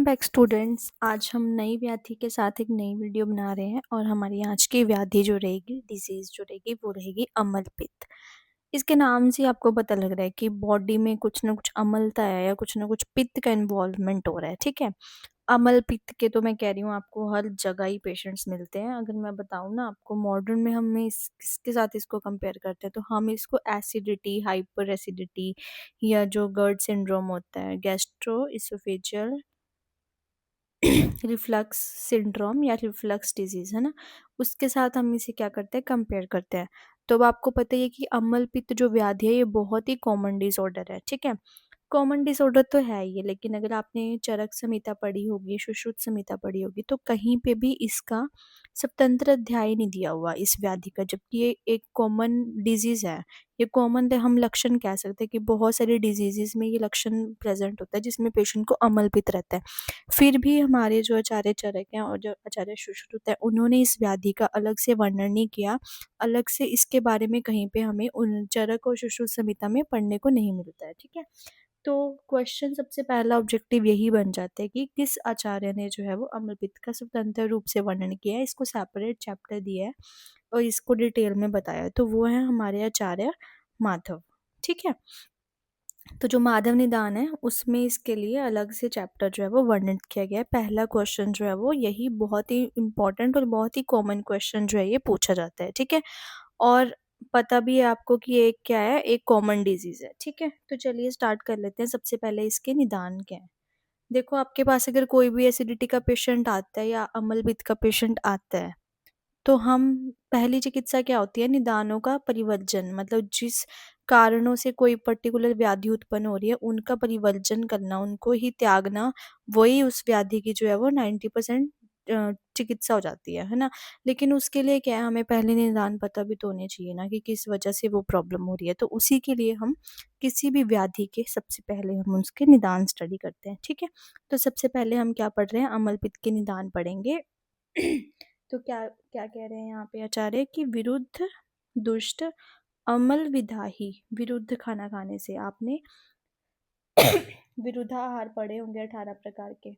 Back students, आज हम नई व्याधि के साथ एक नई वीडियो बना रहे हैं और हमारी आज की व्याधि जो रहेगी, डिजीज़ जो रहेगी वो रहेगी अम्ल पित्त। इसके नाम से आपको पता लग रहा है कि बॉडी में कुछ ना कुछ अम्लता है या कुछ ना कुछ पित्त का इन्वॉल्वमेंट हो रहा है। ठीक है, अम्ल पित्त के तो मैं कह रही हूँ आपको हर जगह ही पेशेंट्स मिलते हैं। अगर मैं बताऊँ ना आपको, मॉडर्न में हमें किसके साथ इसको कंपेयर करते हैं तो हम इसको एसिडिटी, हाइपर एसिडिटी या जो गर्ड सिंड्रोम होता है, गैस्ट्रो इसोफेजियल रिफ्लक्स सिंड्रोम या रिफ्लक्स डिजीज़ है ना, उसके साथ हम इसे क्या करते हैं, कंपेयर करते हैं। तो अब आपको पता ही है कि अम्ल पित्त जो व्याधि है ये बहुत ही कॉमन डिसऑर्डर है। ठीक है, कॉमन डिसऑर्डर तो है ये, लेकिन अगर आपने चरक संहिता पढ़ी होगी, सुश्रुत संहिता पढ़ी होगी, तो कहीं पे भी इसका स्वतंत्र अध्याय नहीं दिया हुआ इस व्याधि का, जबकि ये एक कॉमन डिजीज़ है। ये कॉमन हम लक्षण कह सकते हैं कि बहुत सारी डिजीज़ेज़ में ये लक्षण प्रेज़ेंट होता है जिसमें पेशेंट को अम्ल पित्त रहता है। फिर भी हमारे जो आचार्य चरक हैं और जो आचार्य सुश्रुत हैं, उन्होंने इस व्याधि का अलग से वर्णन नहीं किया। अलग से इसके बारे में कहीं पे हमें उन चरक और सुश्रुत संहिता में पढ़ने को नहीं मिलता है। ठीक है? तो क्वेश्चन सबसे पहला ऑब्जेक्टिव यही बन जाता है कि किस आचार्य ने जो है वो अम्ल पित्त का स्वतंत्र रूप से वर्णन किया है, इसको सेपरेट चैप्टर दिया है और इसको डिटेल में बताया है। तो वो है हमारे आचार्य माधव। ठीक है, तो जो माधव निदान है उसमें इसके लिए अलग से चैप्टर जो है वो वर्णित किया गया है। पहला क्वेश्चन जो है वो यही बहुत ही इम्पोर्टेंट और बहुत ही कॉमन क्वेश्चन जो है ये पूछा जाता है। ठीक है, और पता भी है आपको कि ये क्या है, एक कॉमन डिजीज़ है। ठीक है, तो चलिए स्टार्ट कर लेते हैं। सबसे पहले इसके निदान क्या है। देखो, आपके पास अगर कोई भी एसिडिटी का पेशेंट आता है या अम्ल पित्त का पेशेंट आता है, तो हम पहली चिकित्सा क्या होती है, निदानों का परिवर्जन, मतलब जिस कारणों से कोई पर्टिकुलर व्याधि उत्पन्न हो रही है उनका परिवर्जन करना, उनको ही त्यागना, वही उस व्याधि की जो है वो 90% चिकित्सा हो जाती है ना। लेकिन उसके लिए क्या है, हमें पहले निदान पता भी तो होने चाहिए ना कि किस वजह से वो प्रॉब्लम हो रही है। तो उसी के लिए हम किसी भी व्याधि के सबसे पहले हम उसके निदान स्टडी करते हैं। ठीक है, तो सबसे पहले हम क्या पढ़ रहे हैं, अम्ल पित्त के निदान पढ़ेंगे। तो क्या क्या कह रहे हैं यहाँ पे आचार्य कि विरुद्ध दुष्ट अमल विधाही, विरुद्ध खाना खाने से आपने विरुद्धाहार पढ़े होंगे 18 प्रकार के,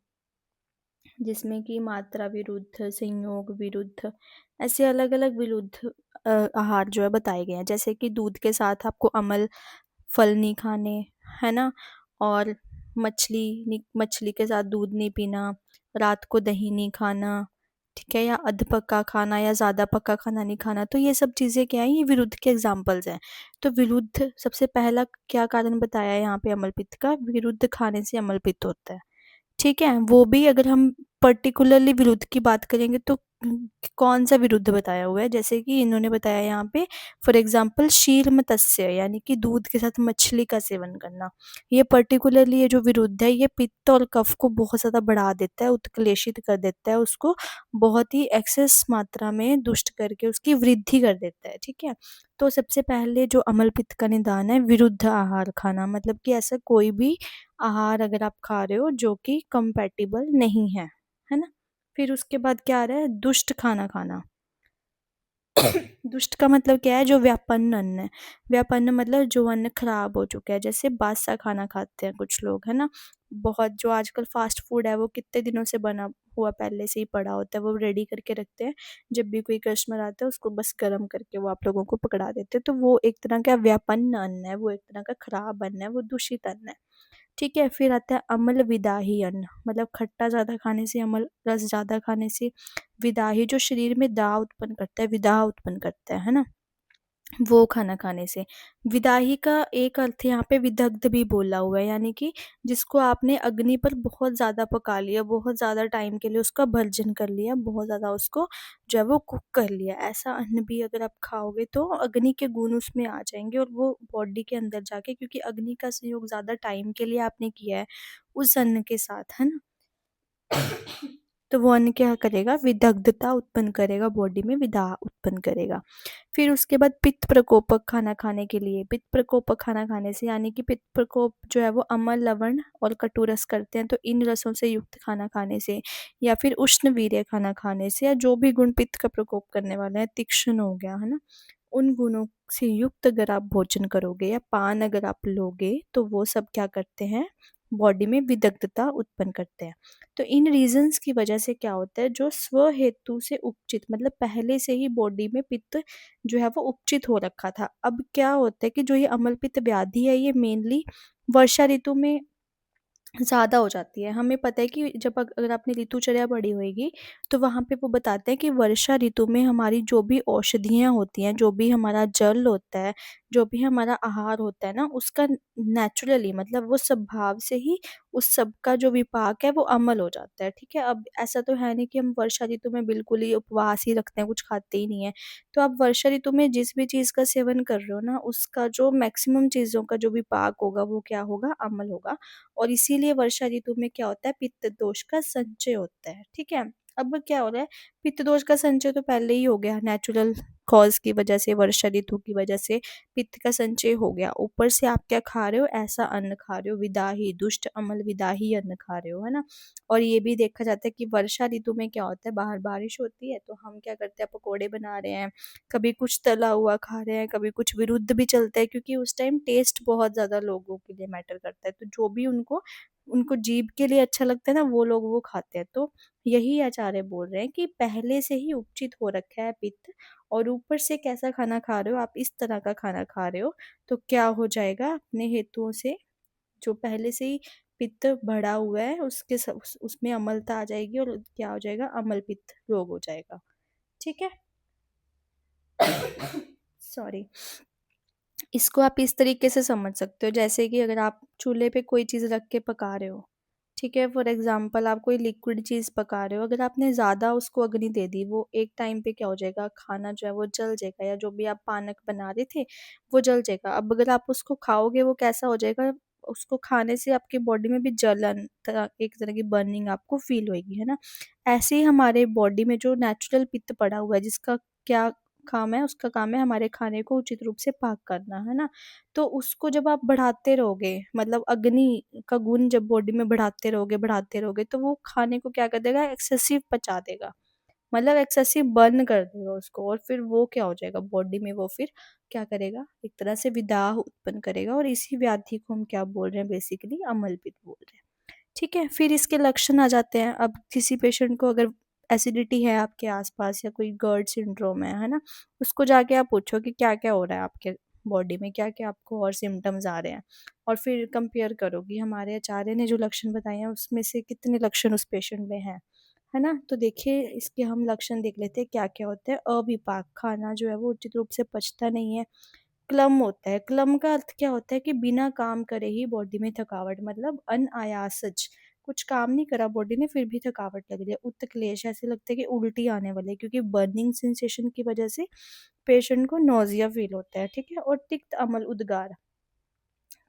जिसमें कि मात्रा विरुद्ध, संयोग विरुद्ध, ऐसे अलग अलग विरुद्ध आहार जो है बताए गए हैं। जैसे कि दूध के साथ आपको अमल फल नहीं खाने, है ना, और मछली के साथ दूध नहीं पीना, रात को दही नहीं खाना, ठीक है, या अध पका खाना या ज़्यादा पका खाना नहीं खाना। तो ये सब चीज़ें क्या हैं, ये विरुद्ध के एग्जाम्पल्स हैं। तो विरुद्ध सबसे पहला क्या कारण बताया है यहाँ पे अम्ल पित्त का, विरुद्ध खाने से अम्ल पित्त होता है। ठीक है, वो भी अगर हम पर्टिकुलरली विरुद्ध की बात करेंगे तो कौन सा विरुद्ध बताया हुआ है, जैसे कि इन्होंने बताया यहाँ पे फॉर एग्जांपल क्षीर मत्स्य, यानी कि दूध के साथ मछली का सेवन करना। ये पर्टिकुलरली ये जो विरुद्ध है ये पित्त और कफ को बहुत ज़्यादा बढ़ा देता है, उत्क्लेशित कर देता है, उसको बहुत ही एक्सेस मात्रा में दुष्ट करके उसकी वृद्धि कर देता है। ठीक है, तो सबसे पहले जो अम्ल पित्त का निदान है विरुद्ध आहार खाना, मतलब कि ऐसा कोई भी आहार अगर आप खा रहे हो जो कि कंपैटिबल नहीं है ना। फिर उसके बाद क्या आ रहा है, दुष्ट खाना खाना। दुष्ट का मतलब क्या है, जो व्यापन्न अन्न है। व्यापन्न मतलब जो अन्न खराब हो चुका है, जैसे बासा खाना खाते हैं कुछ लोग, है ना। बहुत जो आजकल फास्ट फूड है वो कितने दिनों से बना हुआ पहले से ही पड़ा होता है, वो रेडी करके रखते हैं। जब भी कोई कस्टमर आता है उसको बस गर्म करके वो आप लोगों को पकड़ा देते हैं। तो वो एक तरह का व्यापन्न अन्न है, वो एक तरह का खराब अन्न है, वो दूषित अन्न है। ठीक है, फिर आता है अम्ल विदाही अन्न, मतलब खट्टा ज़्यादा खाने से, अम्ल रस ज़्यादा खाने से, विदाही जो शरीर में दाह उत्पन्न करता है, विदाह उत्पन्न करता है ना, वो खाना खाने से। विदाही का एक अर्थ यहाँ पे विदग्ध भी बोला हुआ है, यानी कि जिसको आपने अग्नि पर बहुत ज़्यादा पका लिया, बहुत ज़्यादा टाइम के लिए उसका भर्जन कर लिया, बहुत ज़्यादा उसको जो है वो कुक कर लिया। ऐसा अन्न भी अगर आप खाओगे तो अग्नि के गुण उसमें आ जाएंगे और वो बॉडी के अंदर जाके, क्योंकि अग्नि का संयोग ज़्यादा टाइम के लिए आपने किया है उस अन्न के साथ, है ना। तो वो अन्न क्या करेगा, विदग्धता उत्पन्न करेगा, बॉडी में विदाह उत्पन्न करेगा। फिर उसके बाद पित्त प्रकोपक खाना खाने के लिए, पित्त प्रकोपक खाना खाने से, यानी कि पित्त प्रकोप जो है वो अम्ल, लवण और कटु रस करते हैं। तो इन रसों से युक्त खाना खाने से, या फिर उष्ण वीर्य खाना खाने से, या जो भी गुण पित्त का प्रकोप करने वाले हैं, तीक्ष्ण हो गया, है ना, उन गुणों से युक्त अगर आप भोजन करोगे या पान अगर आप लोगे तो वो सब क्या करते हैं, बॉडी में विदग्धता उत्पन्न करते हैं। तो इन रीजंस की वजह से क्या होता है, जो स्व हेतु से उपचित मतलब पहले से ही बॉडी में पित्त जो है वो उपचित हो रखा था। अब क्या होता है कि जो ये अम्ल पित्त व्याधि है ये मेनली वर्षा ऋतु में ज़्यादा हो जाती है। हमें पता है कि जब अगर आपने ऋतुचर्या पढ़ी होएगी, तो वहाँ पे वो बताते हैं कि वर्षा ऋतु में हमारी जो भी औषधियाँ होती हैं, जो भी हमारा जल होता है, जो भी हमारा आहार होता है ना, उसका नेचुरली मतलब वो स्वभाव से ही उस सब का जो विपाक है वो अम्ल हो जाता है, ठीक है? अब ऐसा तो है नहीं कि हम वर्षा ऋतु में बिल्कुल ही उपवास ही रखते हैं, कुछ खाते ही नहीं हैं। तो आप वर्षा ऋतु में जिस भी चीज़ का सेवन कर रहे हो ना, उसका जो मैक्सिमम चीज़ों का जो विपाक होगा, वो क्या होगा? अम्ल होगा। और इसीलिए वर्षा ऋतु में क्या होता है, पित्त दोष का संचय होता है, ठीक है। अब क्या हो रहा है, पित्त दोष का संचय तो पहले ही हो गया, नेचुरल कॉज की वजह से, वर्षा ऋतु की वजह से पित्त का संचय हो गया। ऊपर से आप क्या खा रहे हो, ऐसा अन्न खा रहे हो, विदाही दुष्ट अमल विदाही अन्न खा रहे हो, है ना। और ये भी देखा जाता है कि वर्षा ऋतु में क्या होता है, बाहर बारिश होती है तो हम क्या करते हैं, पकौड़े बना रहे हैं, कभी कुछ तला हुआ खा रहे हैं, कभी कुछ विरुद्ध भी चलता है, क्योंकि उस टाइम टेस्ट बहुत ज़्यादा लोगों के लिए मैटर करता है। तो जो भी उनको उनको जीभ के लिए अच्छा लगता है ना, वो लोग वो खाते हैं। तो यही आचार्य बोल रहे हैं कि पहले से ही उपचित हो रखा है पित्त, और ऊपर से कैसा खाना खा रहे हो आप, इस तरह का खाना खा रहे हो, तो क्या हो जाएगा, अपने हेतुओं से जो पहले से ही पित्त बढ़ा हुआ है उसके उसमें अम्लता आ जाएगी, और क्या हो जाएगा, अम्ल पित्त रोग हो जाएगा, ठीक है। सॉरी। इसको आप इस तरीके से समझ सकते हो, जैसे कि अगर आप चूल्हे पे कोई चीज़ रख के पका रहे हो, ठीक है, फॉर एग्जांपल आप कोई लिक्विड चीज़ पका रहे हो, अगर आपने ज़्यादा उसको अग्नि दे दी, वो एक टाइम पे क्या हो जाएगा, खाना जो है वो जल जाएगा, या जो भी आप पानक बना रहे थे वो जल जाएगा। अब अगर आप उसको खाओगे, वो कैसा हो जाएगा, उसको खाने से आपकी बॉडी में भी जलन, एक तरह की बर्निंग आपको फील होगी, है ना। ऐसे ही हमारे बॉडी में जो नेचुरल पित्त पड़ा हुआ है, जिसका क्या काम है, उसका काम है हमारे खाने को उचित रूप से पाक करना, है ना। तो उसको जब आप बढ़ाते रहोगे, मतलब अग्नि का गुण जब बॉडी में बढ़ाते रहोगे, तो वो खाने को क्या कर देगा, एक्सेसिव पचा देगा, मतलब एक्सेसिव बर्न कर देगा उसको, और फिर वो क्या हो जाएगा, बॉडी में वो फिर क्या करेगा, एक तरह से विदाह उत्पन्न करेगा, और इसी व्याधि को हम क्या बोल रहे हैं, बेसिकली अम्लपित्त बोल रहे हैं, ठीक है। फिर इसके लक्षण आ जाते हैं। अब किसी पेशेंट को अगर एसिडिटी है आपके आसपास, या कोई गर्ड सिंड्रोम है ना, उसको जाके आप पूछो कि क्या क्या हो रहा है आपके बॉडी में, क्या क्या आपको और सिम्टम्स आ रहे हैं, और फिर कंपेयर करो कि हमारे आचार्य ने जो लक्षण बताए हैं उसमें से कितने लक्षण उस पेशेंट में हैं, है ना। तो देखिए, इसके हम लक्षण देख लेते हैं क्या क्या होते हैं। अविपाक, खाना जो है वो उचित रूप से पचता नहीं है। क्लम होता है, क्लम का अर्थ क्या होता है कि बिना काम करे ही बॉडी में थकावट, मतलब अनायासज, कुछ काम नहीं करा बॉडी ने फिर भी थकावट लग रही है। उत्कलेश, ऐसे लगता है कि उल्टी आने वाली है, क्योंकि बर्निंग सेंसेशन की वजह से पेशेंट को नोजिया फील होता है, ठीक है। और तिक्त अम्ल उद्गार,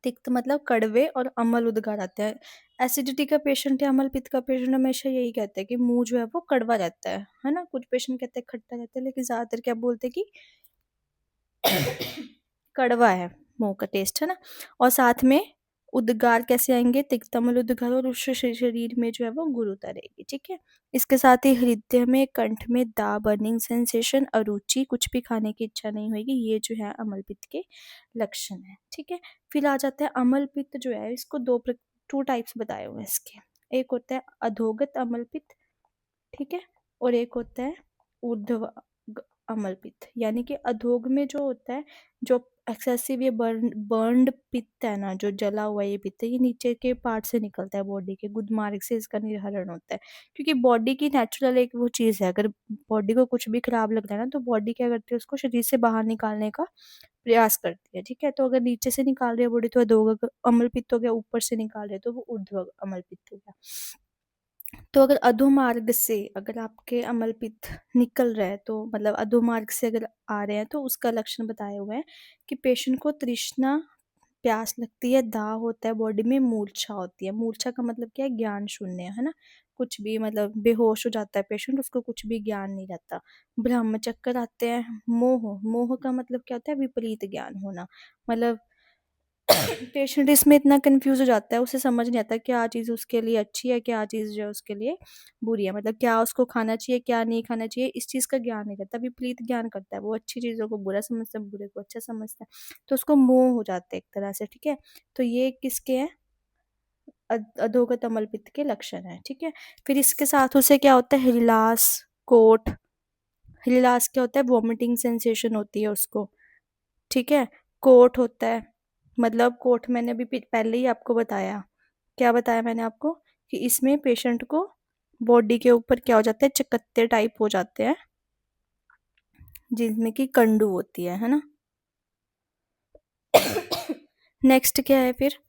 तिक्त मतलब कड़वे, और अम्ल उद्गार आता है। एसिडिटी का पेशेंट या अम्ल पित्त का पेशेंट हमेशा यही कहता है कि मुंह जो है वो कड़वा रहता है ना। कुछ पेशेंट कहते हैं खट्टा रहता है, लेकिन ज्यादातर क्या बोलते हैं कि कड़वा है मुँह का टेस्ट, है ना। और साथ में उद्गार कैसे आएँगे, तिक्तमल उद्गार, और उस शरीर में जो है वो गुरुता रहेगी, ठीक है। इसके साथ ही हृदय में, कंठ में दाब, बर्निंग सेंसेशन, अरुचि, कुछ भी खाने की इच्छा नहीं होएगी, ये जो है अम्ल पित्त के लक्षण हैं, ठीक है। फिर आ जाता है अम्ल पित्त जो है, इसको 2 टाइप्स बताए हुए हैं इसके। एक होता है अधोगत अम्ल पित्त, ठीक है, और एक होता है ऊर्ध्व अम्ल पित्त, यानी कि अधोग में जो होता है, जो एक्सेसिव ये बर्न्ड पित्त है ना, जो जला हुआ ये पित्त है, ये नीचे के पार्ट से निकलता है, बॉडी के गुद मार्ग से इसका निर्हरण होता है। क्योंकि बॉडी की नेचुरल एक वो चीज़ है, अगर बॉडी को कुछ भी खराब लग रहा है ना, तो बॉडी क्या करती है, उसको शरीर से बाहर निकालने का प्रयास करती है, ठीक है। तो अगर नीचे से निकाल रही है बॉडी तो अधोगत अम्ल पित्त हो गया, ऊपर से निकाल रहे तो वो ऊर्ध्व अम्ल पित्त हो गया। तो अगर अधोमार्ग से अगर आपके अम्ल पित्त निकल रहा है, तो मतलब अधोमार्ग से अगर आ रहे हैं, तो उसका लक्षण बताए हुए हैं कि पेशेंट को तृष्णा, प्यास लगती है, दाह होता है बॉडी में, मूर्छा होती है। मूर्छा का मतलब क्या है, ज्ञान शून्य, है ना। कुछ भी मतलब बेहोश हो जाता है पेशेंट, उसको कुछ भी ज्ञान नहीं रहता। ब्रह्म चक्कर आते हैं। मोह, मोह का मतलब क्या होता है, विपरीत ज्ञान होना, मतलब पेशेंट इसमें इतना कंफ्यूज हो जाता है, उसे समझ नहीं आता क्या चीज़ उसके लिए अच्छी है, क्या चीज़ जो है उसके लिए बुरी है, मतलब क्या उसको खाना चाहिए, क्या नहीं खाना चाहिए, इस चीज़ का ज्ञान नहीं रहता, विपरीत ज्ञान करता है, वो अच्छी चीज़ों को बुरा समझता है, बुरे को अच्छा समझता है, तो उसको मोह हो जाता है एक तरह से, ठीक है। तो ये किसके हैं, अधोगत अम्ल पित्त के लक्षण है। ठीक है, फिर इसके साथ उसे क्या होता है, हिलास, कोट। हिलास क्या होता है, वॉमिटिंग सेंसेशन होती है उसको। ठीक है, कोट होता है, मतलब कोट मैंने अभी पहले ही आपको बताया। क्या बताया मैंने आपको, कि इसमें पेशेंट को बॉडी के ऊपर क्या हो जाता है, चकत्ते टाइप हो जाते हैं, जिनमें कि कंडू होती है ना। नेक्स्ट क्या है फिर,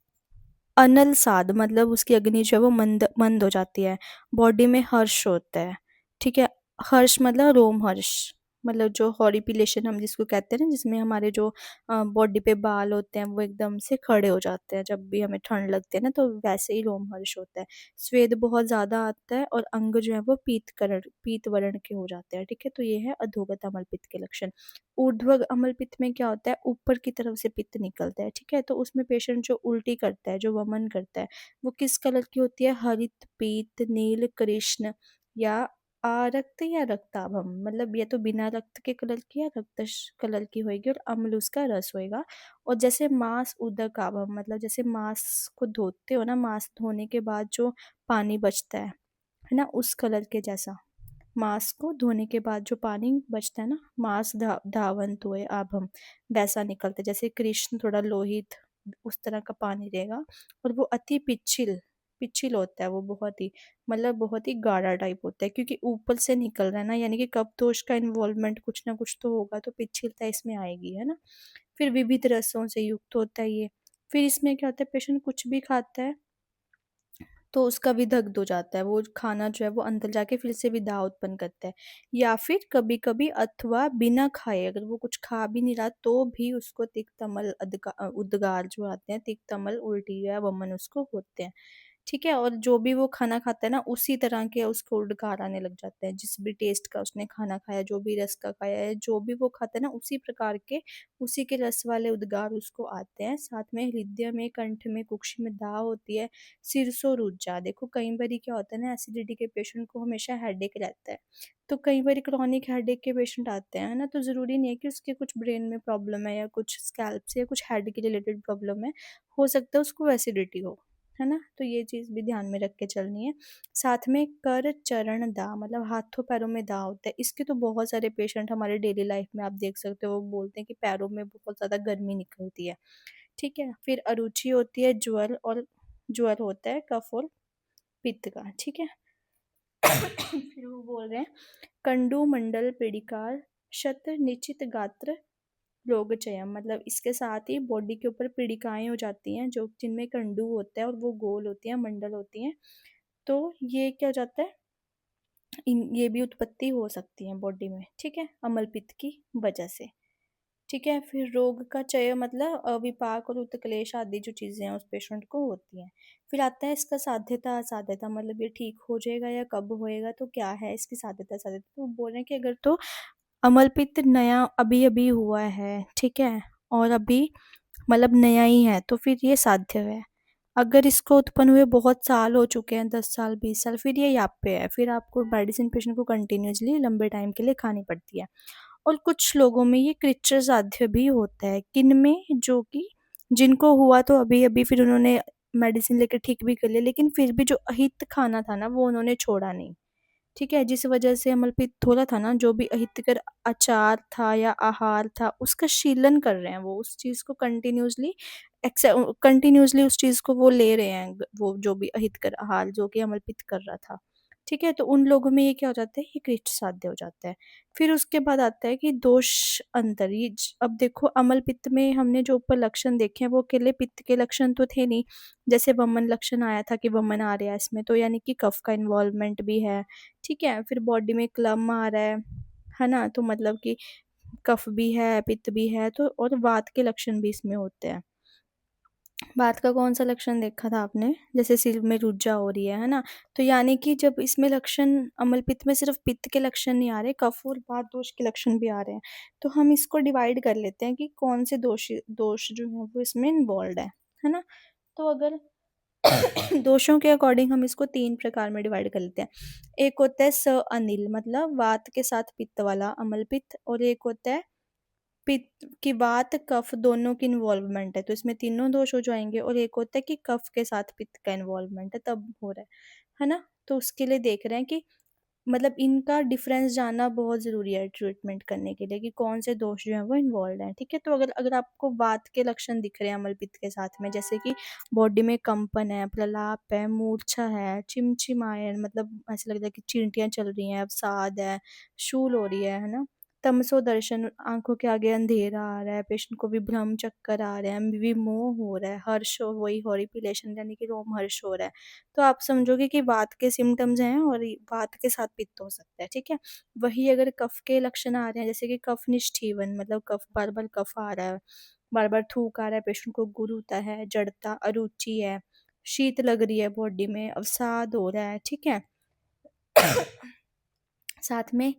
अनल साध, मतलब उसकी अग्नि जो है वो मंद मंद हो जाती है। बॉडी में हर्ष होता है। ठीक है, हर्ष मतलब रोम हर्ष, मतलब जो हॉरिपिलेशन हम जिसको कहते हैं ना, जिसमें हमारे जो बॉडी पे बाल होते हैं वो एकदम से खड़े हो जाते हैं जब भी हमें ठंड लगती है ना, तो वैसे ही रोम हर्ष होता है। स्वेद बहुत ज़्यादा आता है और अंग जो है वो पीत वर्ण के हो जाते हैं। ठीक है, तो ये है अधोगत अमल पित्त के लक्षण। ऊर्ध्व अमल पित्त में क्या होता है, ऊपर की तरफ से पित्त निकलता है। ठीक है, तो उसमें पेशेंट जो उल्टी करता है, जो वमन करता है, वो किस कलर की होती है, हरित पीत, नील कृष्ण, या आरक्त या रक्ताभम, मतलब ये तो बिना रक्त के कलर की या रक्त कलर की होएगी, और अम्ल उसका रस होएगा। और जैसे मांस उदक आभम, मतलब जैसे मांस को धोते हो ना, मांस धोने के बाद जो पानी बचता है ना, उस कलर के जैसा। मांस को धोने के बाद जो पानी बचता है ना, मांस धावंत हुए आभम, वैसा निकलता है। जैसे कृष्ण थोड़ा लोहित, उस तरह का पानी रहेगा। और वो अति पिच्छिल पिच्छिल होता है वो, बहुत ही, मतलब बहुत ही गाढ़ा टाइप होता है, क्योंकि ऊपर से निकल रहा है ना, यानी कि कपदोष का इन्वॉल्वमेंट कुछ ना कुछ तो होगा, तो पिच्छिलता इसमें आएगी, है ना। फिर विविध रसों से युक्त होता है ये। फिर इसमें क्या होता है, पेशेंट कुछ भी खाता है तो उसका विदग्ध हो जाता है, वो खाना जो है वो अंदर जाके फिर से विधा उत्पन्न करता है। या फिर कभी कभी अथवा बिना खाए, अगर वो कुछ खा भी नहीं रहा तो भी उसको तिक्तमल उद्गार जो आते हैं, तिक्तमल उल्टी या वमन उसको होते हैं। ठीक है, और जो भी वो खाना खाता है ना, उसी तरह के उसको उद्गार आने लग जाते हैं, जिस भी टेस्ट का उसने खाना खाया, जो भी रस का खाया है, जो भी वो खाता है ना, उसी प्रकार के, उसी के रस वाले उद्गार उसको आते हैं। साथ में हृदय में, कंठ में, कुक्षि में दाह होती है। सिरसो रुज्जा, देखो कई बारी क्या होता है ना, एसिडिटी के पेशेंट को हमेशा हेडेक रहता है। तो कई बारी क्रॉनिक हेडेक के पेशेंट आते हैं, है ना, तो ज़रूरी नहीं है कि उसके कुछ ब्रेन में प्रॉब्लम है, या कुछ स्कैल्प से, या कुछ हेड के रिलेटेड प्रॉब्लम है। हो सकता है उसको एसिडिटी हो, है ना, तो ये चीज़ भी ध्यान में रख के चलनी है। साथ में कर चरण दाह, मतलब हाथों पैरों में दाह होता है। इसके तो बहुत सारे पेशेंट हमारे डेली लाइफ में आप देख सकते हो, वो बोलते हैं कि पैरों में बहुत ज़्यादा गर्मी निकलती है। ठीक है, फिर अरुचि होती है, ज्वर, और ज्वर होता है कफ और पित्त का। ठीक है। फिर वो बोल रहे हैं, कंडू मंडल पीड़िकार शत निश्चित गात्र रोगचयम, मतलब इसके साथ ही बॉडी के ऊपर पीड़िकाएं हो जाती हैं, जो जिनमें कंडू होता है और वो गोल होती हैं, मंडल होती हैं। तो ये क्या हो जाता है, ये भी उत्पत्ति हो सकती है बॉडी में। ठीक है, अमल पित्त की वजह से। ठीक है, फिर रोग का चय, मतलब विपाक और उत्कलेश आदि जो चीज़ें हैं उस पेशेंट को होती हैं। फिर आता है इसका साध्यता असाध्यता, मतलब ये ठीक हो जाएगा या कब होएगा, तो क्या है इसकी साध्यता असाध्यता, तो बोल रहे हैं कि अगर तो अमल पित्त नया अभी अभी हुआ है, ठीक है, और अभी मतलब नया ही है, तो फिर ये साध्य है। अगर इसको उत्पन्न हुए बहुत साल हो चुके हैं, 10 साल 20 साल, फिर ये यहाँ पे है, फिर आपको मेडिसिन पेशेंट को कंटिन्यूसली लंबे टाइम के लिए खानी पड़ती है। और कुछ लोगों में ये कृच्छ साध्य भी होता है, किनमें, जो कि जिनको हुआ तो अभी अभी, फिर उन्होंने मेडिसिन लेकर ठीक भी कर लिया, लेकिन फिर भी जो अहित खाना था ना, वो उन्होंने छोड़ा नहीं। ठीक है, जिस वजह से अमलपित्त हो रहा था ना, जो भी अहितकर आचार था या आहार था, उसका शीलन कर रहे हैं, वो उस चीज़ को कंटिन्यूसली उस चीज़ को वो ले रहे हैं, वो जो भी अहितकर आहार जो कि अमलपित्त कर रहा था। ठीक है, तो उन लोगों में ये क्या हो जाता है, ये कृष्ण साध्य हो जाता है। फिर उसके बाद आता है कि दोष अंतर, अब देखो अमल पित्त में हमने जो ऊपर लक्षण देखे हैं वो अकेले पित्त के लक्षण तो थे नहीं। जैसे वमन लक्षण आया था कि वमन आ रहा है इसमें, तो यानी कि कफ का इन्वॉल्वमेंट भी है। ठीक है, फिर बॉडी में क्लम आ रहा है ना, तो मतलब कि कफ भी है, पित्त भी है, तो और वात के लक्षण भी इसमें होते हैं। वात का कौन सा लक्षण देखा था आपने, जैसे सिर में रुज्जा हो रही है ना, तो यानी कि जब इसमें लक्षण अम्ल पित्त में सिर्फ पित्त के लक्षण नहीं आ रहे, कफ और वात दोष के लक्षण भी आ रहे हैं। तो हम इसको डिवाइड कर लेते हैं कि कौन से दोष जो है वो इसमें इन्वॉल्व है ना। तो अगर दोषों के अकॉर्डिंग हम इसको 3 प्रकार में डिवाइड कर लेते हैं। एक होता है स अनिल, मतलब वात के साथ पित्त वाला अम्ल पित्त, और एक होता है पित्त की बात, कफ दोनों की इन्वॉल्वमेंट है, तो इसमें तीनों दोष हो जाएंगे। और एक होता है कि कफ के साथ पित्त का इन्वॉल्वमेंट है तब हो रहा है ना। तो उसके लिए देख रहे हैं कि मतलब इनका डिफरेंस जानना बहुत ज़रूरी है ट्रीटमेंट करने के लिए, कि कौन से दोष जो हैं वो इन्वॉल्व हैं, ठीक है। तो अगर अगर आपको वात के लक्षण दिख रहे हैं अम्ल पित्त के साथ में, जैसे कि बॉडी में कंपन है, प्रलाप है, मूर्छा है, चिमचिमाहट, मतलब ऐसा लग रहा है कि चींटियाँ चल रही हैं, अवसाद है, शूल हो रही है ना। तमसो दर्शन, आंखों के आगे अंधेरा आ रहा है, पेशेंट को विभ्रम चक्कर आ रहे हैं, विमोह हो रहा है, हर्ष हो, वही हॉरिपिलेशन यानी कि रोमहर्ष हो रहा है। तो आप समझोगे कि वात के सिम्टम्स हैं और वात के साथ पित्त हो सकता है, ठीक है। वही अगर कफ के लक्षण आ रहे हैं, जैसे कि कफ निष्ठीवन, मतलब कफ बार बार कफ आ रहा है, बार बार थूक आ रहा है, पेशेंट को गुर होता है, जड़ता, अरुचि है, शीत लग रही है बॉडी में, अवसाद हो रहा है, ठीक है। साथ में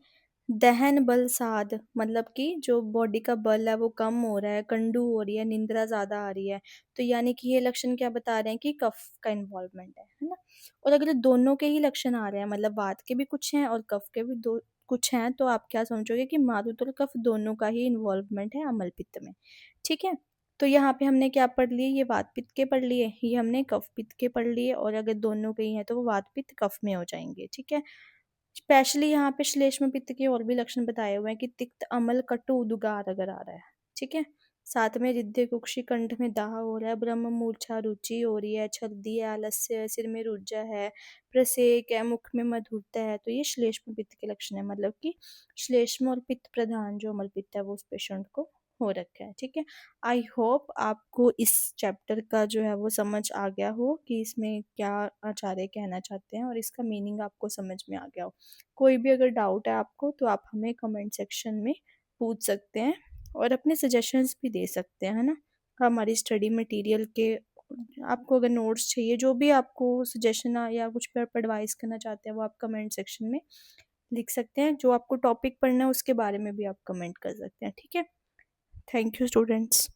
दहन बल साध, मतलब कि जो बॉडी का बल है वो कम हो रहा है, कंडू हो रही है, निंद्रा ज़्यादा आ रही है। तो यानी कि ये लक्षण क्या बता रहे हैं कि कफ का इन्वॉल्वमेंट है ना। और अगर दोनों के ही लक्षण आ रहे हैं, मतलब वात के भी कुछ हैं और कफ के भी दो कुछ हैं, तो आप क्या समझोगे कि मारुत और कफ दोनों का ही इन्वॉल्वमेंट है अम्ल पित्त में, ठीक है। तो यहाँ पे हमने क्या पढ़ लिए, ये वात पित्त के पढ़ लिए, ये हमने कफ पित्त के पढ़ लिए, और अगर दोनों के ही हैं तो वो वात पित्त कफ में हो जाएंगे, ठीक है। स्पेशली यहाँ पे श्लेष्म पित्त के और भी लक्षण बताए हुए हैं कि तिक्त, अम्ल, कटु, उद्गार अगर आ रहा है, ठीक है। साथ में रिद्धि, कुक्षि, कंठ में दाह हो रहा है, ब्रह्म मूर्छा, रुचि हो रही है, छर्दी है, आलस्य है, सिर में रुज्जा है, प्रसेक है, मुख में मधुरता है, तो ये श्लेष्म पित्त के लक्षण है। मतलब कि श्लेष्म और पित्त प्रधान जो अम्ल पित्त है वो उस पेशेंट को हो रखा है, ठीक है। आई होप आपको इस चैप्टर का जो है वो समझ आ गया हो कि इसमें क्या आचार्य कहना चाहते हैं, और इसका मीनिंग आपको समझ में आ गया हो। कोई भी अगर डाउट है आपको तो आप हमें कमेंट सेक्शन में पूछ सकते हैं, और अपने सजेशंस भी दे सकते हैं, है ना। हमारी स्टडी मटेरियल के आपको अगर नोट्स चाहिए, जो भी आपको सजेशन या कुछ पर एडवाइस करना चाहते हैं वो आप कमेंट सेक्शन में लिख सकते हैं। जो आपको टॉपिक पढ़ना है उसके बारे में भी आप कमेंट कर सकते हैं, ठीक है। Thank you students.